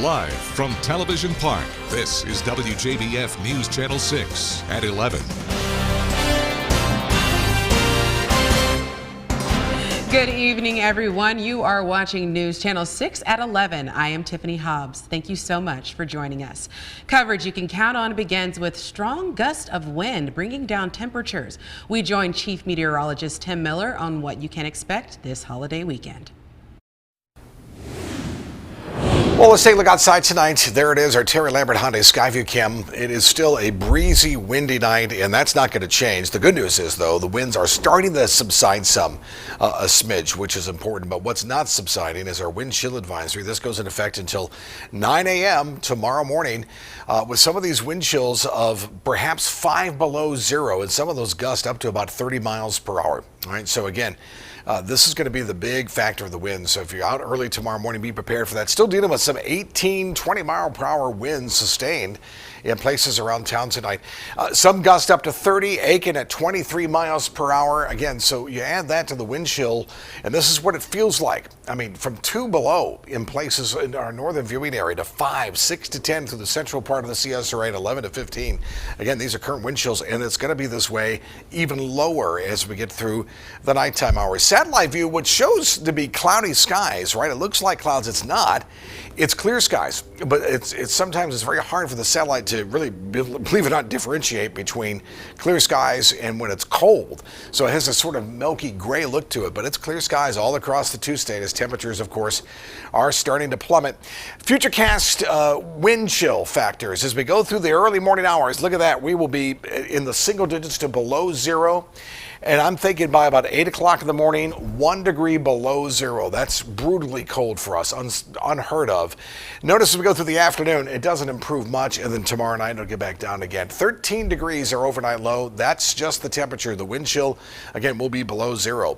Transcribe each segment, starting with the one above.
Live from Television Park, this is WJBF News Channel 6 at 11. Good evening, everyone. You are watching News Channel 6 at 11. I am Tiffany Hobbs. Thank you so much for joining us. Coverage you can count on begins with strong gusts of wind bringing down temperatures. We join Chief Meteorologist Tim Miller on what you can expect this holiday weekend. Well, let's take a look outside tonight. There it is, our Terry Lambert Hyundai Skyview Cam. It is still a breezy, windy night, and that's not going to change. The good news is, though, the winds are starting to subside some, a smidge, which is important. But what's not subsiding is our wind chill advisory. This goes into effect until 9 a.m. tomorrow morning, with some of these wind chills of perhaps 5 below zero, and some of those gusts up to about 30 miles per hour. All right, so again, this is going to be the big factor of the wind. So if you're out early tomorrow morning, be prepared for that. Still dealing with some 18, 20 mile per hour winds sustained in places around town tonight. Some gust up to 30, Aiken at 23 miles per hour. Again, so you add that to the wind chill, and this is what it feels like. I mean, from 2 below in places in our northern viewing area to 5, 6 to 10 through the central part of the CSRA and 11 to 15. Again, these are current wind chills, and it's going to be this way even lower as we get through the nighttime hours. Satellite view, which shows to be cloudy skies, right? It looks like clouds. It's not. It's clear skies, but it's sometimes it's very hard for the satellite to really, believe it or not, differentiate between clear skies and when it's cold. So it has a sort of milky gray look to it, but it's clear skies all across the two-state as temperatures, of course, are starting to plummet. Futurecast wind chill factors as we go through the early morning hours. Look at that. We will be in the single digits to below zero. And I'm thinking by about 8 o'clock in the morning, 1 degree below zero. That's brutally cold for us, unheard of. Notice as we go through the afternoon, it doesn't improve much, and then tomorrow night it'll get back down again. 13 degrees our overnight low. That's just the temperature. The wind chill, again, will be below zero.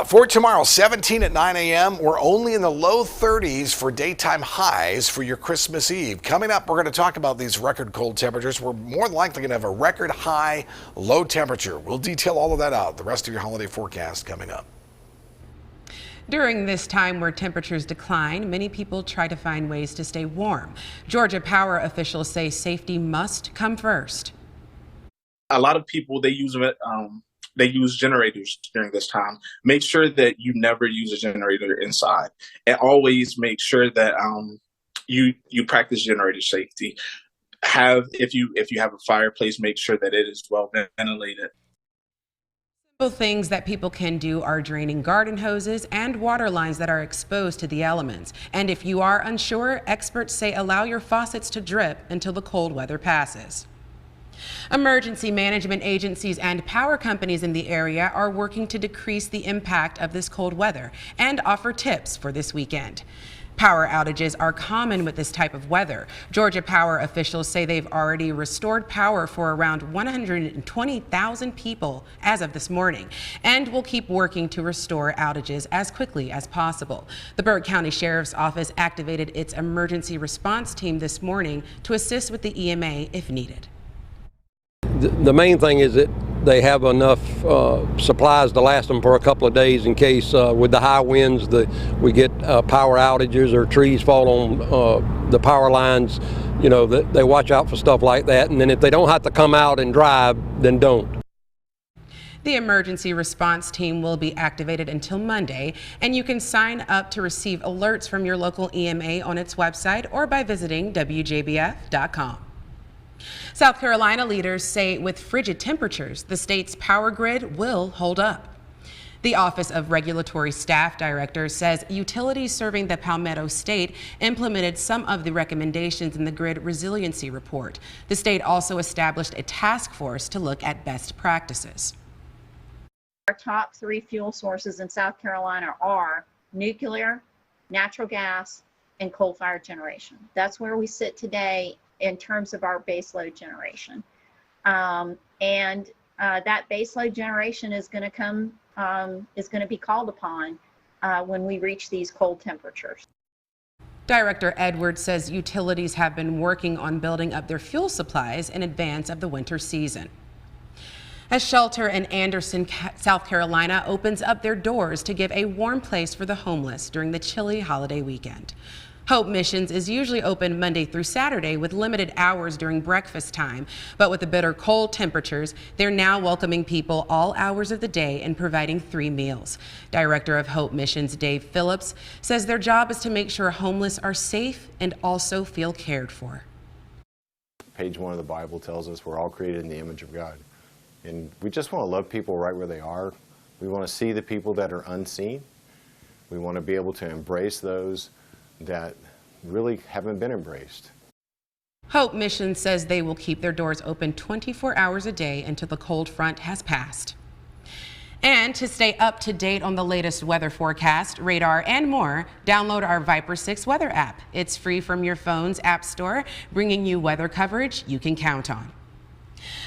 For tomorrow, 17 at 9 a.m. We're only in the low 30s for daytime highs for your Christmas Eve. Coming up, we're going to talk about these record cold temperatures. We're more than likely going to have a record high low temperature. We'll detail all of that out. The rest of your holiday forecast coming up. During this time where temperatures decline, many people try to find ways to stay warm. Georgia Power officials say safety must come first. A lot of people, they use generators during this time. Make sure that you never use a generator inside, and always make sure that you practice generator safety. If you have a fireplace, make sure that it is well ventilated. Simple things that people can do are draining garden hoses and water lines that are exposed to the elements. And if you are unsure, experts say allow your faucets to drip until the cold weather passes. Emergency management agencies and power companies in the area are working to decrease the impact of this cold weather and offer tips for this weekend. Power outages are common with this type of weather. Georgia Power officials say they've already restored power for around 120,000 people as of this morning and will keep working to restore outages as quickly as possible. The Burke County Sheriff's Office activated its emergency response team this morning to assist with the EMA if needed. The main thing is that they have enough supplies to last them for a couple of days in case with the high winds we get power outages or trees fall on the power lines. You know, they watch out for stuff like that, and then if they don't have to come out and drive, then don't. The emergency response team will be activated until Monday, and you can sign up to receive alerts from your local EMA on its website or by visiting WJBF.com. South Carolina leaders say with frigid temperatures, the state's power grid will hold up. The Office of Regulatory Staff Director says utilities serving the Palmetto State implemented some of the recommendations in the grid resiliency report. The state also established a task force to look at best practices. Our top 3 fuel sources in South Carolina are nuclear, natural gas, and coal-fired generation. That's where we sit today in terms of our baseload generation. That baseload generation is going to be called upon when we reach these cold temperatures. Director Edwards says utilities have been working on building up their fuel supplies in advance of the winter season. A shelter in Anderson, South Carolina opens up their doors to give a warm place for the homeless during the chilly holiday weekend. Hope Missions is usually open Monday through Saturday with limited hours during breakfast time, but with the bitter cold temperatures, they're now welcoming people all hours of the day and providing 3 meals. Director of Hope Missions, Dave Phillips, says their job is to make sure homeless are safe and also feel cared for. Page 1 of the Bible tells us we're all created in the image of God. And we just want to love people right where they are. We want to see the people that are unseen. We want to be able to embrace those that really haven't been embraced. Hope Mission says they will keep their doors open 24 hours a day until the cold front has passed. And to stay up to date on the latest weather forecast, radar, and more, download our Viper 6 weather app. It's free from your phone's app store, bringing you weather coverage you can count on.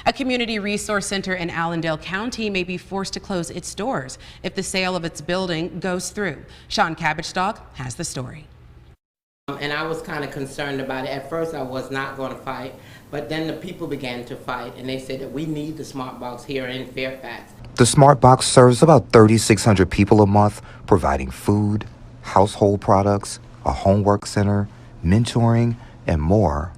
A community resource center in Allendale County may be forced to close its doors if the sale of its building goes through. Sean Cabbagestock has the story. And I was kind of concerned about it. At first I was not going to fight, but then the people began to fight, and they said that we need the smart box here in Fairfax. The smart box serves about 3,600 people a month, providing food, household products, a homework center, mentoring, and more.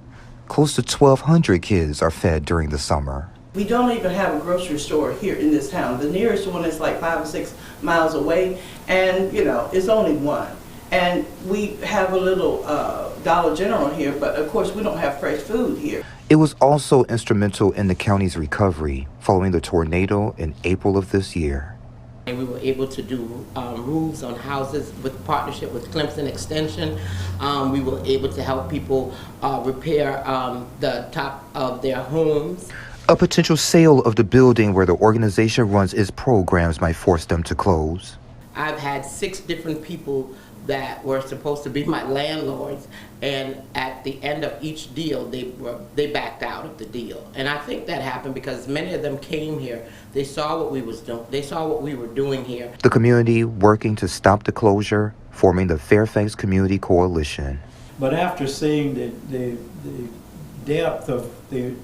Close to 1,200 kids are fed during the summer. We don't even have a grocery store here in this town. The nearest one is like 5 or 6 miles away, and it's only one. And we have a little Dollar General here, but of course we don't have fresh food here. It was also instrumental in the county's recovery following the tornado in April of this year. And we were able to do roofs on houses with partnership with Clemson Extension. We were able to help people repair the top of their homes. A potential sale of the building where the organization runs its programs might force them to close. I've had 6 different people that were supposed to be my landlords, and at the end of each deal they backed out of the deal. And I think that happened because many of them came here, they saw what we were doing here. The community working to stop the closure, forming the Fairfax Community Coalition. But after seeing the depth of the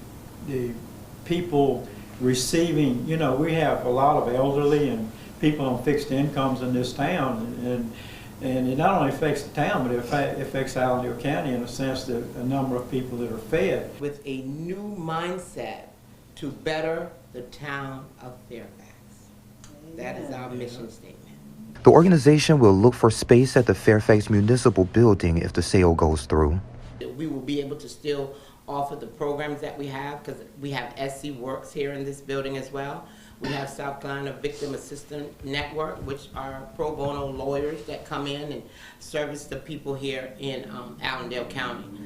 people receiving, we have a lot of elderly and people on fixed incomes in this town, and it not only affects the town, but it affects Allendale County in a sense that a number of people that are fed. With a new mindset to better the town of Fairfax. That is our mission statement. The organization will look for space at the Fairfax Municipal Building if the sale goes through. We will be able to still offer the programs that we have, because we have SC Works here in this building as well. We have South Carolina Victim Assistance Network, which are pro bono lawyers that come in and service the people here in Allendale County.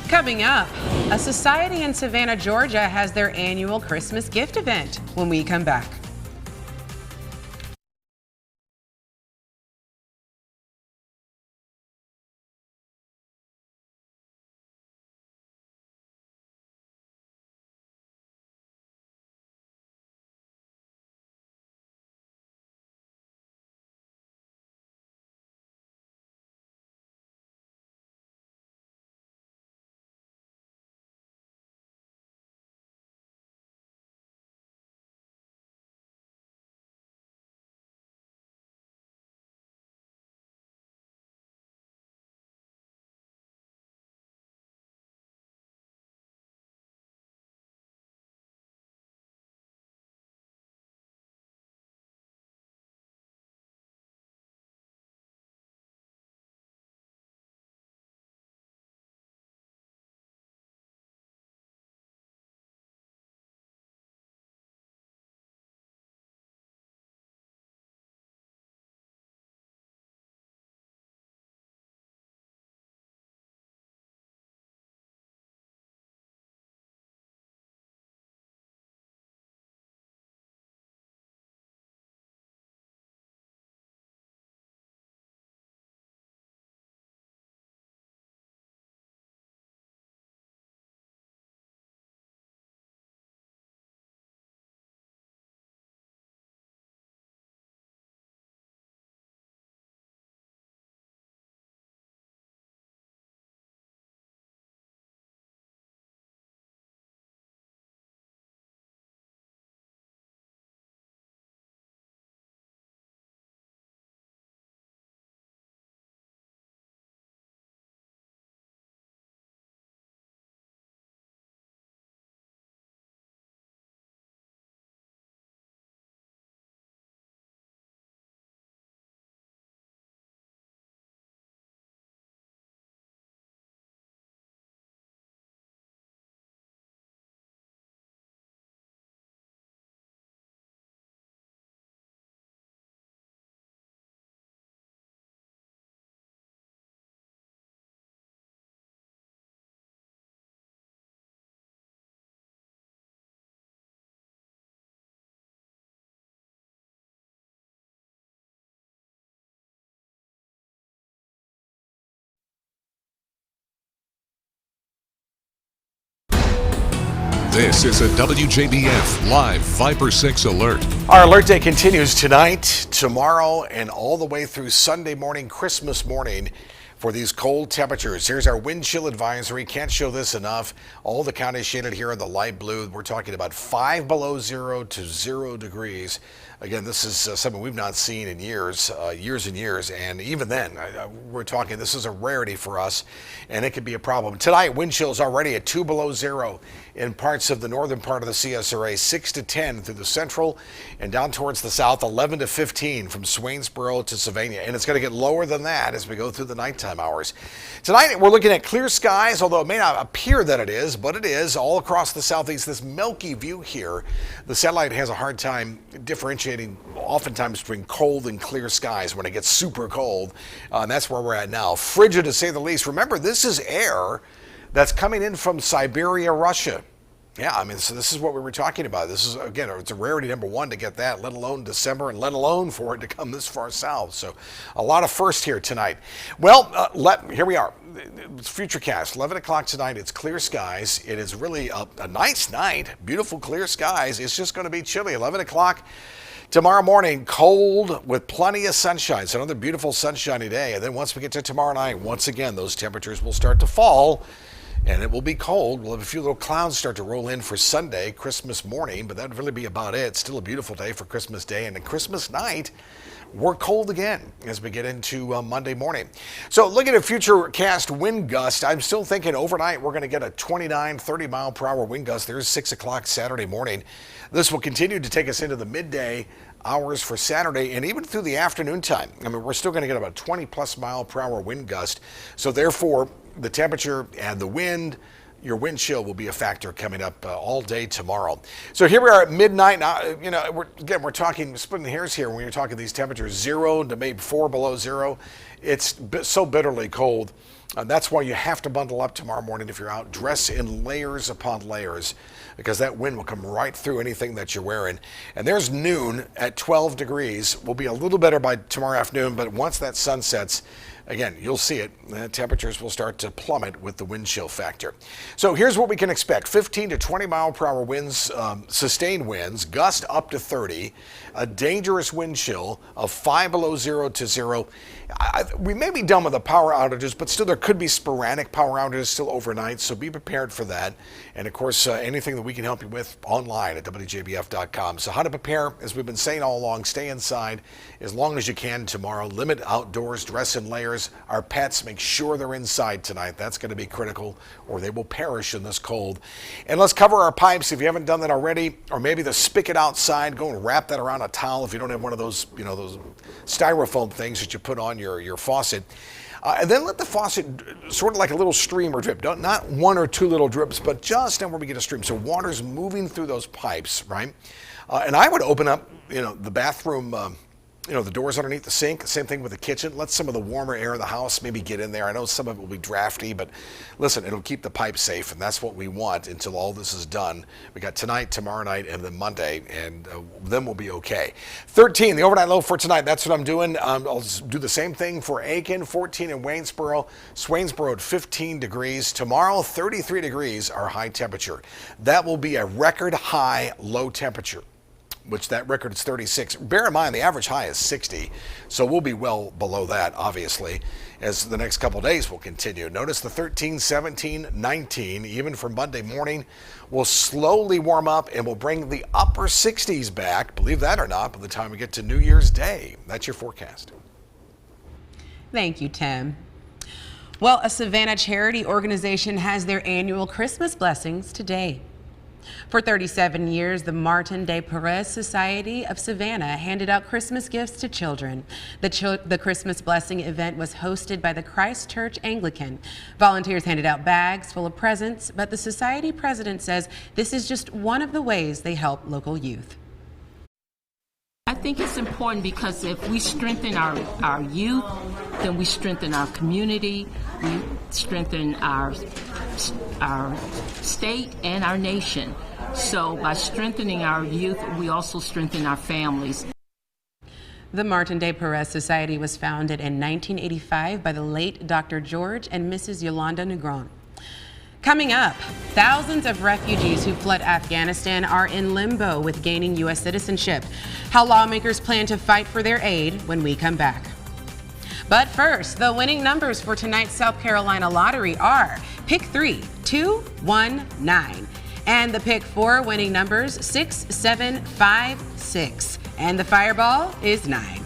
Coming up, a society in Savannah, Georgia has their annual Christmas gift event when we come back. This is a WJBF Live Viper 6 alert. Our alert day continues tonight, tomorrow, and all the way through Sunday morning, Christmas morning, for these cold temperatures. Here's our wind chill advisory. Can't show this enough. All the counties shaded here in the light blue. We're talking about 5 below zero to 0 degrees. Again, this is something we've not seen in years and years. And even then, we're talking, this is a rarity for us, and it could be a problem. Tonight, wind chills already at 2 below zero in parts of the northern part of the CSRA, 6 to 10 through the central and down towards the south, 11 to 15 from Swainsboro to Sylvania. And it's going to get lower than that as we go through the nighttime hours. Tonight, we're looking at clear skies, although it may not appear that it is, but it is all across the southeast. This milky view here, the satellite has a hard time differentiating oftentimes between cold and clear skies when it gets super cold. And that's where we're at now. Frigid to say the least. Remember, this is air that's coming in from Siberia, Russia. Yeah, I mean, so this is what we were talking about. This is, again, it's a rarity, number one, to get that, let alone December, and let alone for it to come this far south. So a lot of first here tonight. Well, here we are. Futurecast, 11 o'clock tonight. It's clear skies. It is really a nice night. Beautiful clear skies. It's just going to be chilly. 11 o'clock. Tomorrow morning, cold with plenty of sunshine. It's another beautiful sunshiny day. And then once we get to tomorrow night, once again, those temperatures will start to fall and it will be cold. We'll have a few little clouds start to roll in for Sunday, Christmas morning, but that would really be about it. Still a beautiful day for Christmas Day. And then Christmas night, we're cold again as we get into Monday morning. So looking at futurecast wind gust, I'm still thinking overnight we're going to get a 29, 30 mile per hour wind gust. There's 6 o'clock Saturday morning. This will continue to take us into the midday hours for Saturday and even through the afternoon time. I mean, we're still going to get about 20 plus mile per hour wind gust. So therefore, the temperature and the wind, your wind chill will be a factor coming up all day tomorrow. So here we are at midnight. Now, you know, we're talking, splitting hairs here when you're talking these temperatures, 0 to maybe 4 below zero. It's so bitterly cold. That's why you have to bundle up tomorrow morning if you're out. Dress in layers upon layers, because that wind will come right through anything that you're wearing. And there's noon at 12 degrees. We'll be a little better by tomorrow afternoon, but once that sun sets, again, you'll see it. Temperatures will start to plummet with the wind chill factor. So here's what we can expect. 15 to 20 mile per hour winds, sustained winds, gust up to 30, a dangerous wind chill of 5 below 0 to 0. We may be done with the power outages, but still there could be sporadic power outages still overnight, so be prepared for that. And of course, anything that we can help you with online at WJBF.com. So how to prepare, as we've been saying all along, stay inside as long as you can tomorrow. Limit outdoors, dress in layers. Our pets, make sure they're inside tonight. That's going to be critical, or they will perish in this cold. And let's cover our pipes if you haven't done that already, or maybe the spigot outside. Go and wrap that around a towel if you don't have one of those, you know, those styrofoam things that you put on your faucet. And then let the faucet sort of like a little streamer drip. Not 1 or 2 little drips, but just where we get a stream. So water's moving through those pipes, right? And I would open up, you know, the bathroom, you know, the doors underneath the sink. Same thing with the kitchen. Let some of the warmer air of the house maybe get in there. I know some of it will be drafty, but listen, it'll keep the pipe safe, and that's what we want until all this is done. We got tonight, tomorrow night, and then Monday, and then we'll be okay. 13, the overnight low for tonight. That's what I'm doing. I'll do the same thing for Aiken, 14 in Waynesboro. Swainsboro at 15 degrees. Tomorrow, 33 degrees, our high temperature. That will be a record high low temperature, which that record is 36. Bear in mind, the average high is 60, so we'll be well below that, obviously, as the next couple days will continue. Notice the 13, 17, 19, even for Monday morning, will slowly warm up and will bring the upper 60s back, believe that or not, by the time we get to New Year's Day. That's your forecast. Thank you, Tim. Well, a Savannah charity organization has their annual Christmas blessings today. For 37 years, the Martin de Perez Society of Savannah handed out Christmas gifts to children. The Christmas Blessing event was hosted by the Christ Church Anglican. Volunteers handed out bags full of presents, but the society president says this is just one of the ways they help local youth. I think it's important because if we strengthen our youth, then we strengthen our community, we strengthen our state and our nation. So by strengthening our youth, we also strengthen our families. The Martin de Perez Society was founded in 1985 by the late Dr. George and Mrs. Yolanda Negron. Coming up, thousands of refugees who fled Afghanistan are in limbo with gaining U.S. citizenship. How lawmakers plan to fight for their aid when we come back. But first, the winning numbers for tonight's South Carolina lottery are pick 3, 2, 1, 9. And the pick 4 winning numbers 6, 7, 5, 6. And the fireball is 9.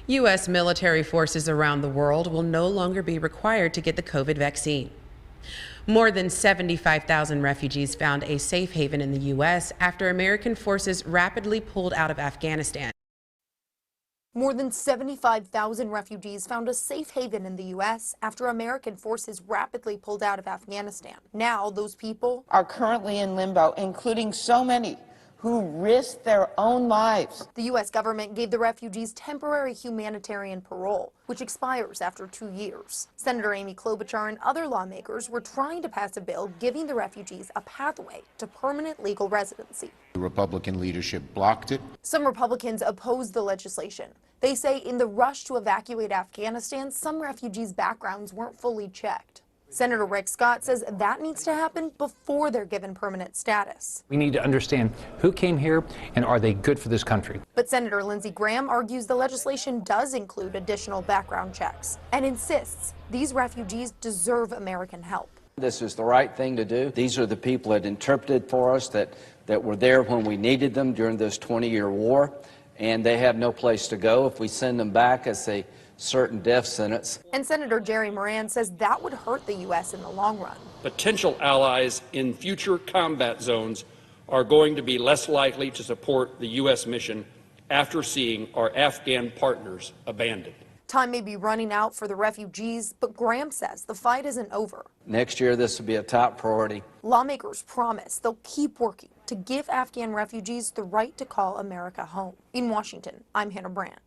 U.S. military forces around the world will no longer be required to get the COVID vaccine. More than 75,000 refugees found a safe haven in the U.S. after American forces rapidly pulled out of Afghanistan. More than 75,000 refugees found a safe haven in the U.S. after American forces rapidly pulled out of Afghanistan. Now, those people are currently in limbo, including so many who risked their own lives. The U.S. government gave the refugees temporary humanitarian parole, which expires after 2 years. Senator Amy Klobuchar and other lawmakers were trying to pass a bill giving the refugees a pathway to permanent legal residency. The Republican leadership blocked it. Some Republicans opposed the legislation. They say in the rush to evacuate Afghanistan, some refugees' backgrounds weren't fully checked. Senator Rick Scott says that needs to happen before they're given permanent status. We need to understand who came here and are they good for this country. But Senator Lindsey Graham argues the legislation does include additional background checks and insists these refugees deserve American help. This is the right thing to do. These are the people that interpreted for us, that were there when we needed them during this 20-year war, and they have no place to go. If we send them back as a certain death sentence. And Senator Jerry Moran says that would hurt the U.S. in the long run. Potential allies in future combat zones are going to be less likely to support the U.S. mission after seeing our Afghan partners abandoned. Time may be running out for the refugees, but Graham says the fight isn't over. Next year, this will be a top priority. Lawmakers promise they'll keep working to give Afghan refugees the right to call America home. In Washington, I'm Hannah Brandt.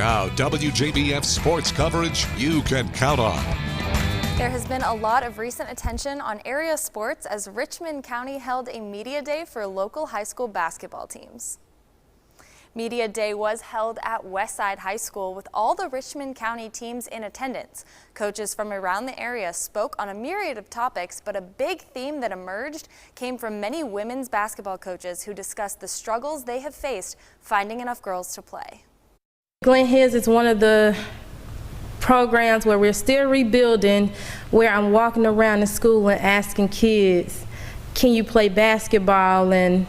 Now, WJBF sports coverage you can count on. There has been a lot of recent attention on area sports as Richmond County held a media day for local high school basketball teams. Media Day was held at Westside High School with all the Richmond County teams in attendance. Coaches from around the area spoke on a myriad of topics, but a big theme that emerged came from many women's basketball coaches who discussed the struggles they have faced finding enough girls to play. Glen Hills is one of the programs where we're still rebuilding, where I'm walking around the school and asking kids, can you play basketball? And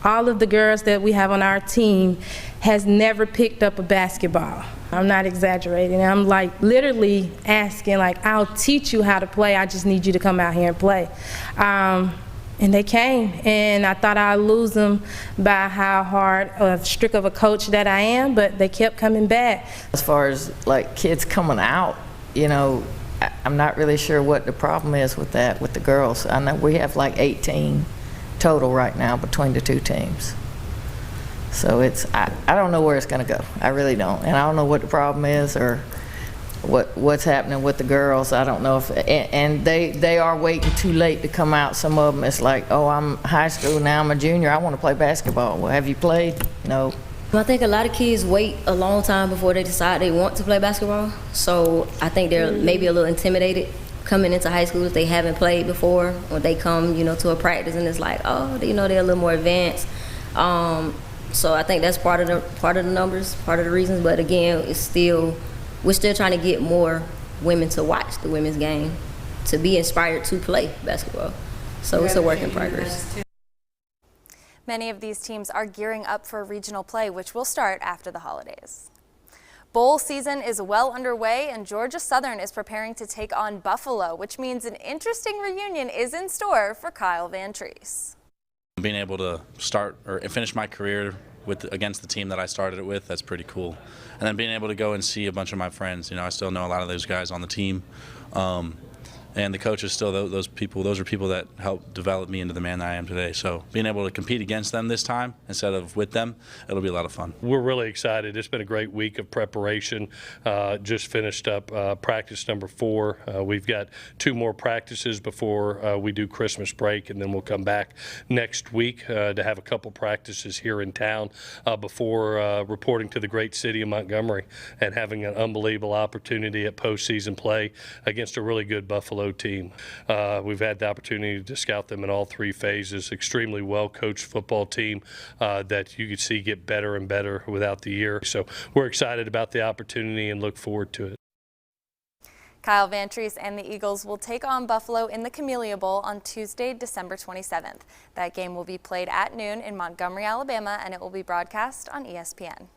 all of the girls that we have on our team has never picked up a basketball. I'm not exaggerating. I'm like literally asking, like, I'll teach you how to play. I just need you to come out here and play. And they came, and I thought I'd lose them by how hard of strict of a coach that I am, but they kept coming back. As far as like kids coming out, you know, I'm not really sure what the problem is with that, with the girls. I know we have like 18 total right now between the two teams. So it's, I don't know where it's going to go. I really don't. And I don't know what the problem is or what's happening with the girls. I don't know if, and they are waiting too late to come out. Some of them, it's like, oh, I'm high school now, I'm a junior, I want to play basketball. Well, have you played? No. I think a lot of kids wait a long time before they decide they want to play basketball. So I think they're maybe a little intimidated coming into high school if they haven't played before, or they come, you know, to a practice and it's like, oh, you know, they're a little more advanced. So I think that's part of the numbers, part of the reasons. But again, we're still trying to get more women to watch the women's game, to be inspired to play basketball. So it's a work in progress. Many of these teams are gearing up for regional play, which will start after the holidays. Bowl season is well underway, and Georgia Southern is preparing to take on Buffalo, which means an interesting reunion is in store for Kyle Vantrease. Being able to start or finish my career against the team that I started it with, that's pretty cool. And then being able to go and see a bunch of my friends. You know, I still know a lot of those guys on the team. And the coaches still, those are people that helped develop me into the man that I am today. So being able to compete against them this time instead of with them, it'll be a lot of fun. We're really excited. It's been a great week of preparation. Just finished up practice number 4. We've got 2 more practices before we do Christmas break, and then we'll come back next week to have a couple practices here in town before reporting to the great city of Montgomery and having an unbelievable opportunity at postseason play against a really good Buffalo team. We've had the opportunity to scout them in all 3 phases. Extremely well-coached football team that you could see get better and better without the year. So we're excited about the opportunity and look forward to it. Kyle Vantrease and the Eagles will take on Buffalo in the Camellia Bowl on Tuesday, December 27th. That game will be played at noon in Montgomery, Alabama, and it will be broadcast on ESPN.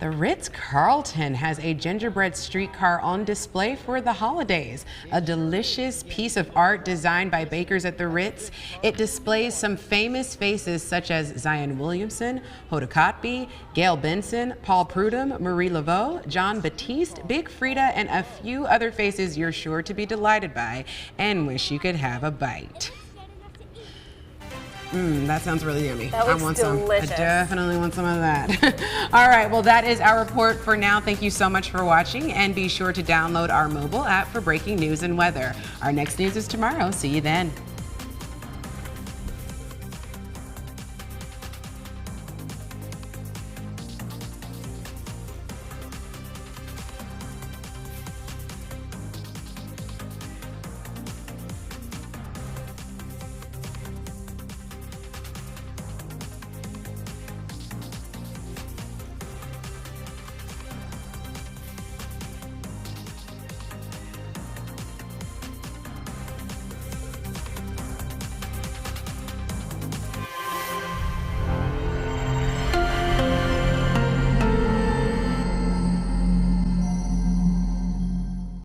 The Ritz-Carlton has a gingerbread streetcar on display for the holidays. A delicious piece of art designed by bakers at the Ritz. It displays some famous faces such as Zion Williamson, Hoda Kotb, Gail Benson, Paul Prudhomme, Marie Laveau, John Batiste, Big Frida, and a few other faces you're sure to be delighted by and wish you could have a bite. That sounds really yummy. That looks I want delicious. some. I definitely want some of that. All right, well, that is our report for now. Thank you so much for watching, and be sure to download our mobile app for breaking news and weather. Our next news is tomorrow. See you then.